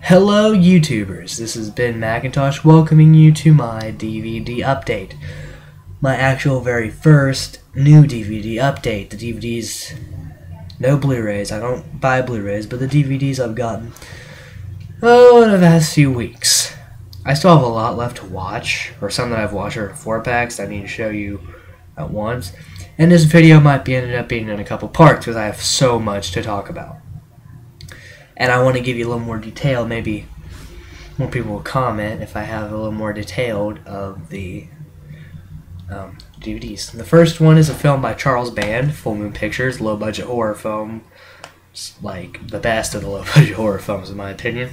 Hello YouTubers, this is Ben Macintosh welcoming you to my DVD update. My actual very first new DVD update. The DVDs, no Blu-rays, I don't buy Blu-rays, but the DVDs I've gotten, in the past few weeks. I still have a lot left to watch, or some that I've watched are 4-packs I need to show you at once. And this video might end up being in a couple parts because I have so much to talk about. And I want to give you a little more detail. Maybe more people will comment if I have a little more detailed of the DVDs. The first one is a film by Charles Band, Full Moon Pictures, low-budget horror film. It's like the best of the low-budget horror films, in my opinion.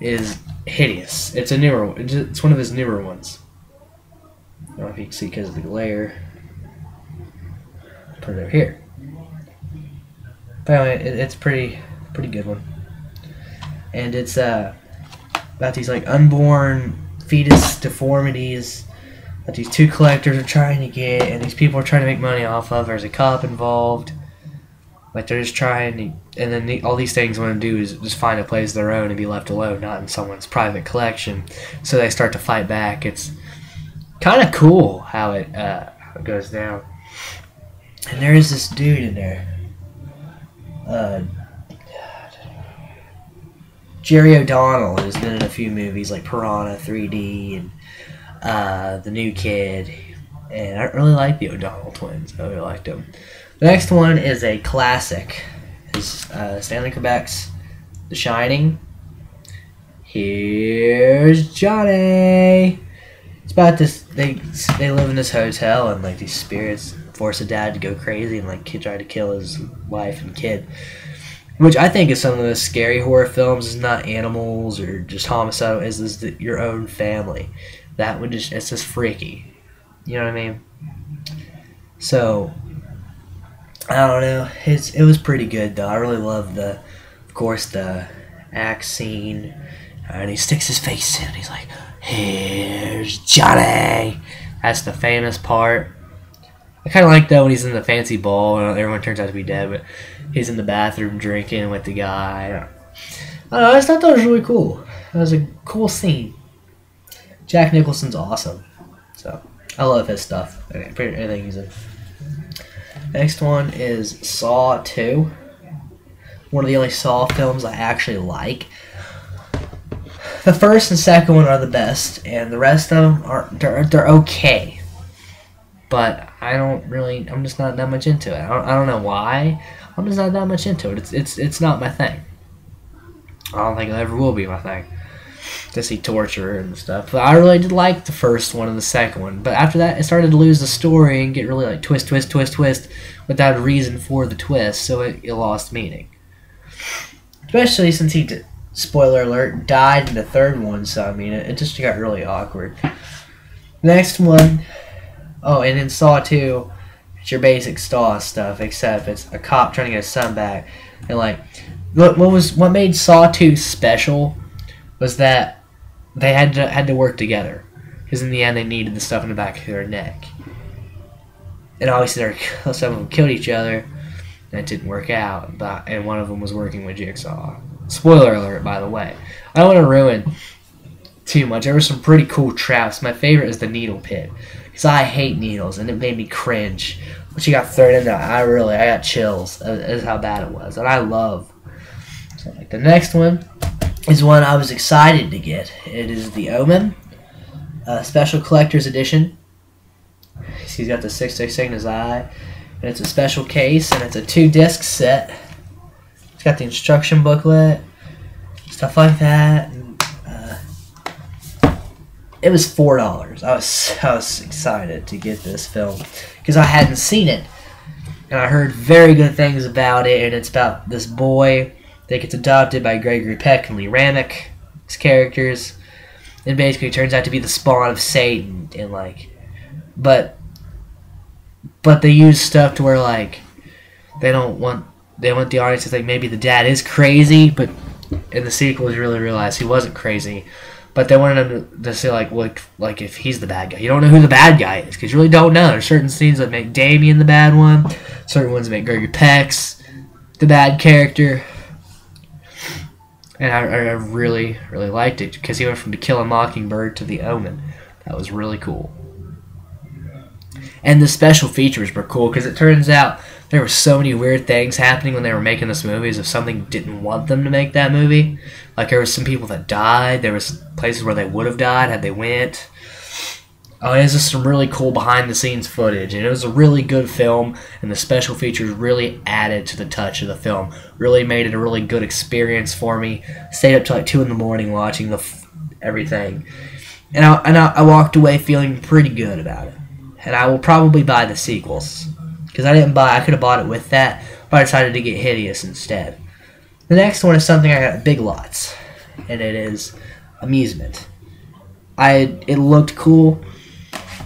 It is hideous. It's a newer one. It's one of his newer ones. I don't know if you can see because of the glare. Put it over here. But anyway, it's pretty good one. And it's about these like unborn fetus deformities that these two collectors are trying to get, and these people are trying to make money off of. There's a cop involved. Like they're just trying to, and then all these things want to do is just find a place of their own and be left alone, not in someone's private collection. So they start to fight back. It's kind of cool how it goes down. And there is this dude in there. Jerry O'Donnell has been in a few movies like Piranha 3D and The New Kid, and I really like the O'Donnell twins. I really liked them. The next one is a classic. It's Stanley Kubrick's The Shining. Here's Johnny. It's about this. They live in this hotel, and like these spirits force a dad to go crazy and like try to kill his wife and kid. Which I think is some of the most scary horror films. Is not animals or just homicide. Is your own family. That would it's just freaky. You know what I mean? So I don't know. It was pretty good though. I really love of course, the axe scene. And he sticks his face in. And he's like, "Here's Johnny." That's the famous part. I kind of like that when he's in the fancy ball and everyone turns out to be dead, but he's in the bathroom drinking with the guy. I don't know, I just thought that was really cool. That was a cool scene. Jack Nicholson's awesome. So, I love his stuff. Anything he's in. Next one is Saw 2. One of the only Saw films I actually like. The first and second one are the best, and the rest of them they're okay. But I'm just not that much into it. I don't know why. I'm just not that much into it. It's not my thing. I don't think it ever will be my thing to see torture and stuff. But I really did like the first one and the second one. But after that, it started to lose the story and get really like twist without a reason for the twist. So it lost meaning. Especially since he did, spoiler alert, died in the third one. So I mean, it just got really awkward. Next one. Oh, and in Saw 2, it's your basic Saw stuff, except it's a cop trying to get his son back. And like, what made Saw 2 special was that they had to work together, because in the end they needed the stuff in the back of their neck. And obviously some of them killed each other, and it didn't work out. And one of them was working with Jigsaw. Spoiler alert, by the way. I don't want to ruin too much. There were some pretty cool traps. My favorite is the needle pit. Because I hate needles, and it made me cringe. When she got thrown in there, I got chills. That's how bad it was. And I love. So, like, the next one is one I was excited to get. It is The Omen, Special Collector's Edition. He's got the 666 in his eye. And it's a special case, and it's a 2-disc set. It's got the instruction booklet, stuff like that. And, it was $4. I was excited to get this film because I hadn't seen it, and I heard very good things about it. And it's about this boy that gets adopted by Gregory Peck and Lee Ramick, his characters, and basically turns out to be the spawn of Satan. And like, but they use stuff to where like they want the audience to think maybe the dad is crazy, but in the sequels you really realize he wasn't crazy. But they wanted him to say, like if he's the bad guy. You don't know who the bad guy is, because you really don't know. There's certain scenes that make Damien the bad one. Certain ones that make Gregory Peck's the bad character. And I really, really liked it because he went from To Kill a Mockingbird to The Omen. That was really cool. And the special features were cool because it turns out there were so many weird things happening when they were making this movie as if something didn't want them to make that movie. Like there was some people that died. There was places where they would have died had they went. Oh, it was just some really cool behind-the-scenes footage, and it was a really good film, and the special features really added to the touch of the film. Really made it a really good experience for me. Stayed up till like 2 in the morning watching everything, and I walked away feeling pretty good about it. And I will probably buy the sequels because I could have bought it with that, but I decided to get Hideous instead. The next one is something I got at Big Lots, and it is Amusement. It looked cool.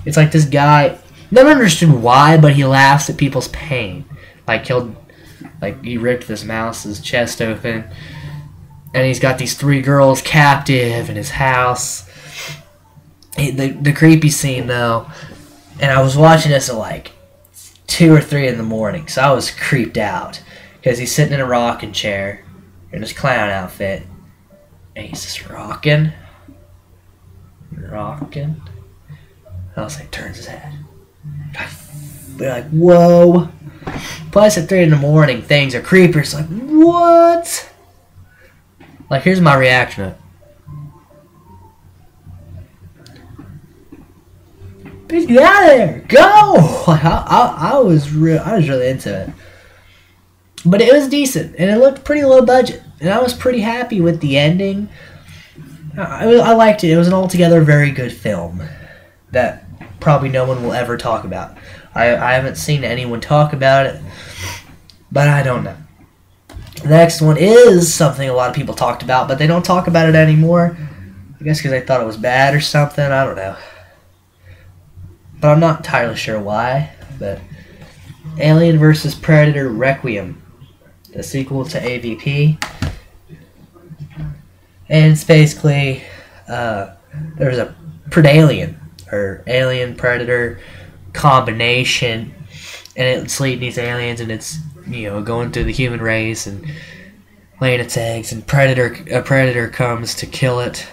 It's like this guy, never understood why, but he laughs at people's pain. He ripped this mouse's chest open, and he's got these 3 girls captive in his house. The creepy scene, though, and I was watching this at like 2 or 3 in the morning, so I was creeped out, because he's sitting in a rocking chair, in his clown outfit, and he's just rocking. I was like, turns his head. We're like, whoa. Plus at 3 in the morning, things are creepy. It's like, what? Like, here's my reaction to it. Bitch, get out of there! Go! Like, I was really into it. But it was decent, and it looked pretty low budget. And I was pretty happy with the ending. I liked it. It was an altogether very good film that probably no one will ever talk about. I haven't seen anyone talk about it, but I don't know. The next one is something a lot of people talked about, but they don't talk about it anymore. I guess because they thought it was bad or something. I don't know. But I'm not entirely sure why. But Alien vs. Predator Requiem, the sequel to AVP. And it's basically, there's a Predalien, or Alien Predator combination, and it's leading these aliens, and it's, going through the human race and laying its eggs, and a predator comes to kill it.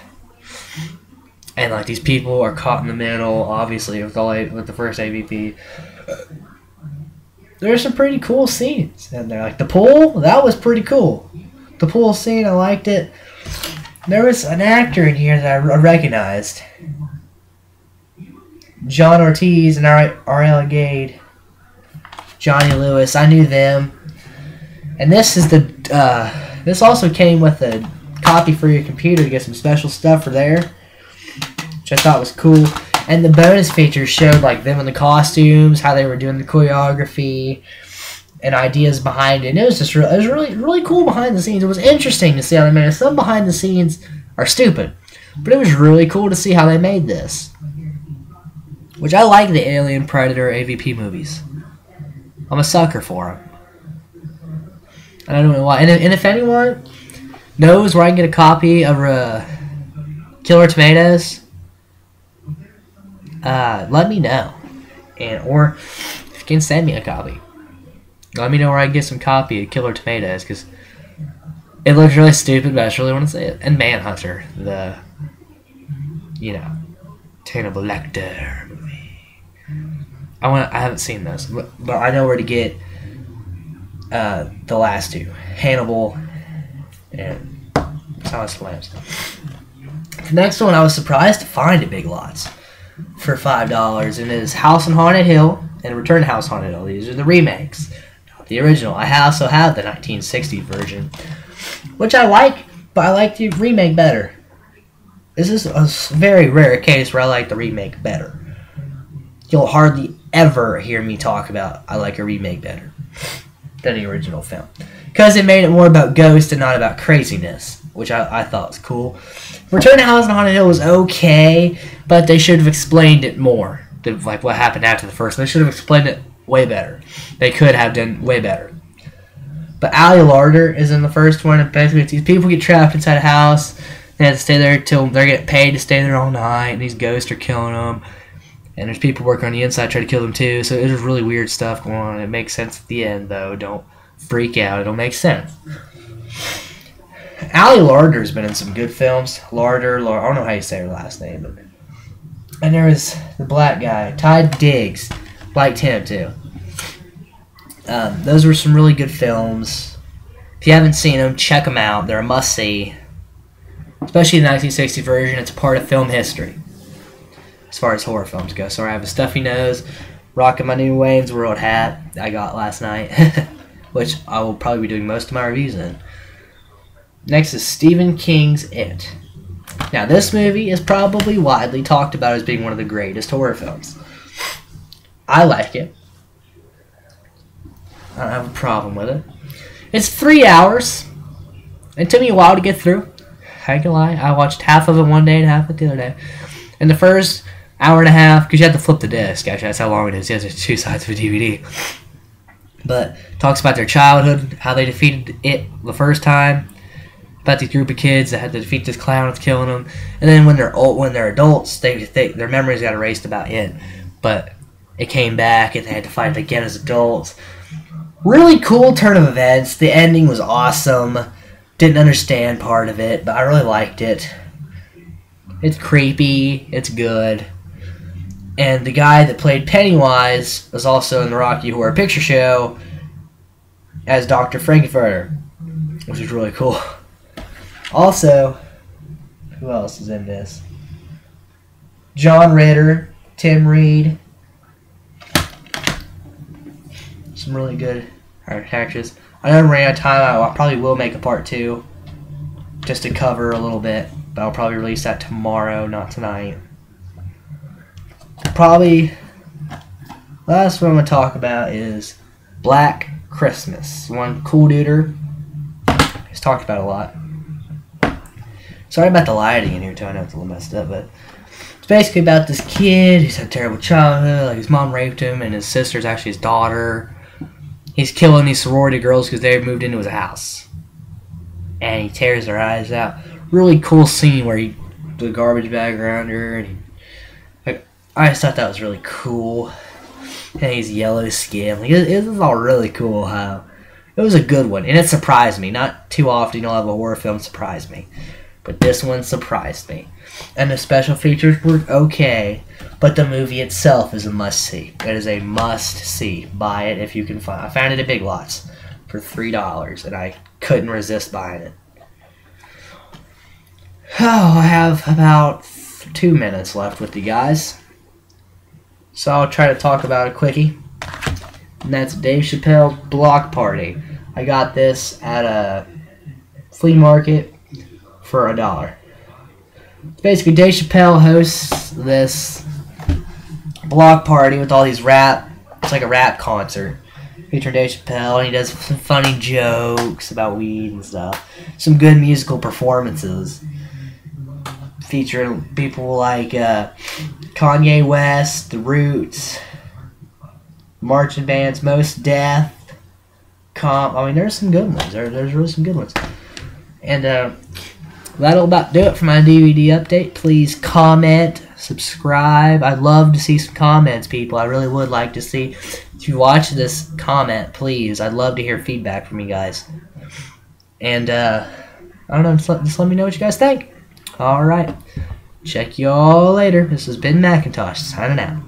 And like these people are caught in the middle, obviously, with the first AVP. There's some pretty cool scenes in there. Like the pool, that was pretty cool. The pool scene, I liked it. There was an actor in here that I recognized. John Ortiz and Ariel Gade. Johnny Lewis, I knew them. And this is this also came with a copy for your computer to get some special stuff for there, which I thought was cool. And the bonus features showed like them in the costumes, how they were doing the choreography, and ideas behind it. And it was just really cool behind the scenes. It was interesting to see how they made it. Some behind the scenes are stupid, but it was really cool to see how they made this. Which I like the Alien Predator AVP movies. I'm a sucker for them. I don't know why. And if anyone knows where I can get a copy of Killer Tomatoes, let me know. Or if you can send me a copy, let me know where I can get some copy of Killer Tomatoes, because it looks really stupid, but I just really want to see it. And Manhunter, the, Hannibal Lecter movie. I haven't seen those, but I know where to get the last 2, Hannibal and Silence of the Lambs. The next one I was surprised to find at Big Lots for $5, and it is House on Haunted Hill and Return to House on Haunted Hill. These are the remakes, not the original. I also have the 1960 version, which I like, but I like the remake better. This is a very rare case where I like the remake better. You'll hardly ever hear me talk about I like a remake better than the original film, because it made it more about ghosts and not about craziness, which I thought was cool. Return to House on Haunted Hill was okay, but they should have explained it more, like what happened after the first. They should have explained it way better. They could have done way better. But Ali Larder is in the first one, and basically these people get trapped inside a house. They have to stay there till they're getting paid to stay there all night, and these ghosts are killing them. And there's people working on the inside trying to kill them too, so there's really weird stuff going on. It makes sense at the end, though. Don't freak out. It'll make sense. Ali Larder's been in some good films. Larder, I don't know how you say her last name. But... And there was the black guy, Ty Diggs. Liked him too. Those were some really good films. If you haven't seen them, check them out. They're a must-see. Especially the 1960 version. It's a part of film history. As far as horror films go. So I have a stuffy nose, rocking my new Wayne's World hat I got last night. Which I will probably be doing most of my reviews in. Next is Stephen King's It. Now this movie is probably widely talked about as being one of the greatest horror films. I like it. I don't have a problem with it. It's 3 hours. It took me a while to get through. I ain't gonna lie. I watched half of it one day and half of it the other day. And the first hour and a half, because you have to flip the disc, actually, that's how long it is. Yes, there's 2 sides of a DVD. But talks about their childhood, how they defeated it the first time, about the group of kids that had to defeat this clown that's killing them, and then when they're old, when they're adults, their memories got erased about it, but it came back and they had to fight it again as adults. Really cool turn of events. The ending was awesome. Didn't understand part of it, but I really liked it. It's creepy. It's good. And the guy that played Pennywise was also in the Rocky Horror Picture Show as Dr. Frankenfurter, which is really cool. Also, who else is in this? John Ritter, Tim Reed. Some really good actors. I know I'm running out of time. I probably will make a part 2 just to cover a little bit, but I'll probably release that tomorrow, not tonight. Probably last one I'm going to talk about is Black Christmas. One cool duder. He's talked about a lot. Sorry about the lighting in here too. I know it's a little messed up, but it's basically about this kid. He's had a terrible childhood. Like his mom raped him, and his sister's actually his daughter. He's killing these sorority girls because they moved into his house, and he tears their eyes out. Really cool scene where he put a garbage bag around her, and I just thought that was really cool. And he's yellow skin. Like, it was all really cool. How it was a good one, and it surprised me. Not too often you'll have a horror film surprise me, but this one surprised me. And the special features were okay, but the movie itself is a must-see. It is a must-see. Buy it if you can find. I found it at Big Lots for $3, and I couldn't resist buying it. Oh, I have about 2 minutes left with you guys, so I'll try to talk about a quickie. And that's Dave Chappelle's Block Party. I got this at a flea market for $1. Basically, Dave Chappelle hosts this block party with all these rap. It's like a rap concert featuring Dave Chappelle, and he does some funny jokes about weed and stuff. Some good musical performances featuring people like Kanye West, The Roots, marching bands, Most Def, Comp. I mean, there's some good ones. There's really some good ones. And that'll about do it for my DVD update. Please comment, subscribe. I'd love to see some comments, people. I really would like to see. If you watch this, comment, please. I'd love to hear feedback from you guys. And, I don't know, just let me know what you guys think. Alright. Check you all later. This has been Macintosh, signing out.